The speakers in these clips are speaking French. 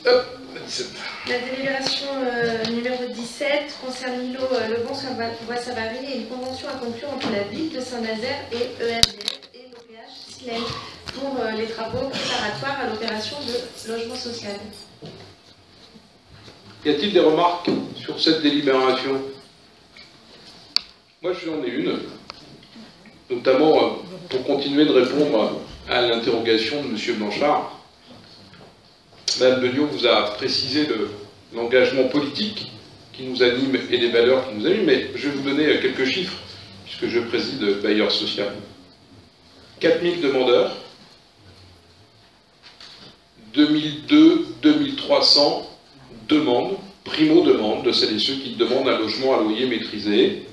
Hop, 17. La délibération numéro 17 concerne l'îlot Lebon-Bois-Savary et une convention à conclure entre la ville de Saint-Nazaire et ERDF et l'OPH Silène pour les travaux préparatoires à l'opération de logement social. Y a-t-il des remarques sur cette délibération? Moi, j'en ai une, notamment pour continuer de répondre à l'interrogation de M. Blanchard. Mme Beugnot vous a précisé l'engagement politique qui nous anime et les valeurs qui nous animent, mais je vais vous donner quelques chiffres, puisque je préside Bailleur Social. 4000 demandeurs, 2300 demandes, primo-demandes de celles et ceux qui demandent un logement à loyer maîtrisé,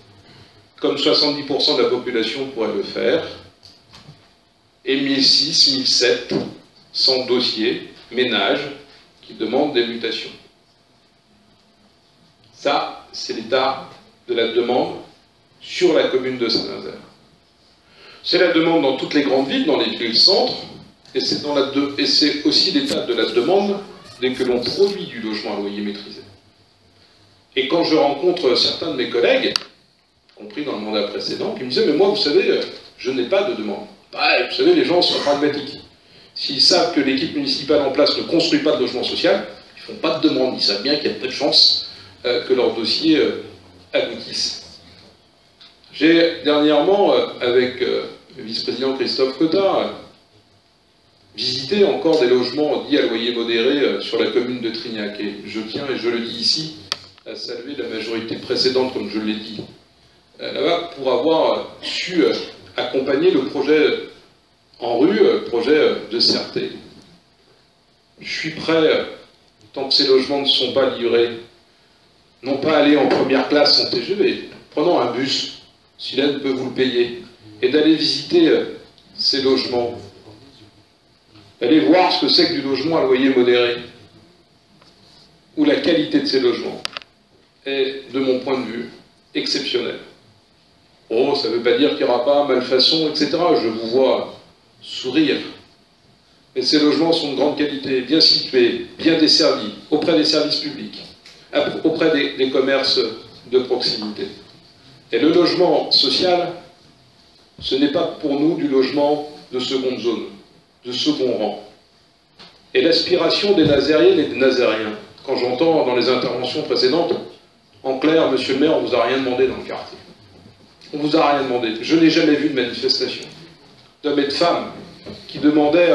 comme 70% de la population pourrait le faire, et 1700 dossiers, ménages, qui demandent des mutations. Ça, c'est l'état de la demande sur la commune de Saint-Nazaire. C'est la demande dans toutes les grandes villes, dans les villes-centres, et c'est aussi l'état de la demande dès que l'on produit du logement à loyer maîtrisé. Et quand je rencontre certains de mes collègues, y compris dans le mandat précédent, qui me disaient « mais moi, vous savez, je n'ai pas de demande ». Bah, vous savez, les gens sont pragmatiques. S'ils savent que l'équipe municipale en place ne construit pas de logement social, ils ne font pas de demande. Ils savent bien qu'il y a peu de chances que leur dossier aboutisse. J'ai dernièrement, avec le vice-président Christophe Cotta, visité encore des logements dits à loyer modéré sur la commune de Trignac. Et je tiens, et je le dis ici, à saluer la majorité précédente, comme je l'ai dit là-bas, pour avoir su accompagner le projet en rue, projet de CRT. Je suis prêt, tant que ces logements ne sont pas livrés, non pas aller en première classe en TGV, prenons un bus, Silène peut vous le payer, et d'aller visiter ces logements, d'aller voir ce que c'est que du logement à loyer modéré, où la qualité de ces logements est, de mon point de vue, exceptionnelle. Oh, ça ne veut pas dire qu'il n'y aura pas malfaçon, etc. Je vous vois sourire. Mais ces logements sont de grande qualité, bien situés, bien desservis, auprès des services publics, auprès des commerces de proximité. Et le logement social, ce n'est pas pour nous du logement de seconde zone, de second rang. Et l'aspiration des Nazériennes et des Nazériens, quand j'entends dans les interventions précédentes, en clair, monsieur le maire, on ne vous a rien demandé dans le quartier. On ne vous a rien demandé. Je n'ai jamais vu de manifestation d'hommes et de femmes qui demandaient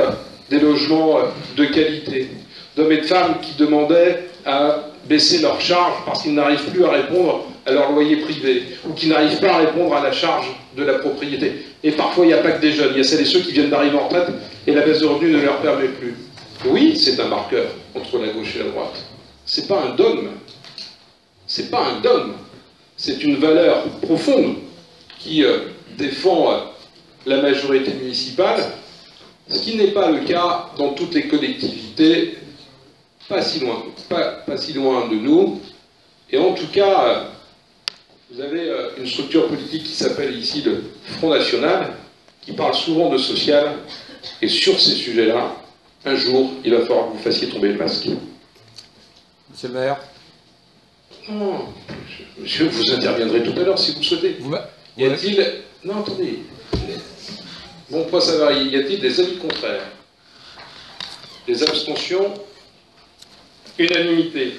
des logements de qualité, d'hommes et de femmes qui demandaient à baisser leurs charges parce qu'ils n'arrivent plus à répondre à leur loyer privé, ou qui n'arrivent pas à répondre à la charge de la propriété. Et parfois, il n'y a pas que des jeunes, il y a celles et ceux qui viennent d'arriver en retraite et la baisse de revenus ne leur permet plus. Oui, c'est un marqueur entre la gauche et la droite. C'est pas un dogme. C'est pas un dogme. C'est une valeur profonde qui défend la majorité municipale, ce qui n'est pas le cas dans toutes les collectivités, pas si loin de nous. Et en tout cas, vous avez une structure politique qui s'appelle ici le Front National, qui parle souvent de social, et sur ces sujets-là, un jour, il va falloir que vous fassiez tomber le masque. Monsieur le maire. Non, monsieur, vous interviendrez tout à l'heure si vous souhaitez. Y a-t-il... Non, attendez. Bon, point ça varie. Y a-t-il des avis contraires? Des abstentions? Unanimité?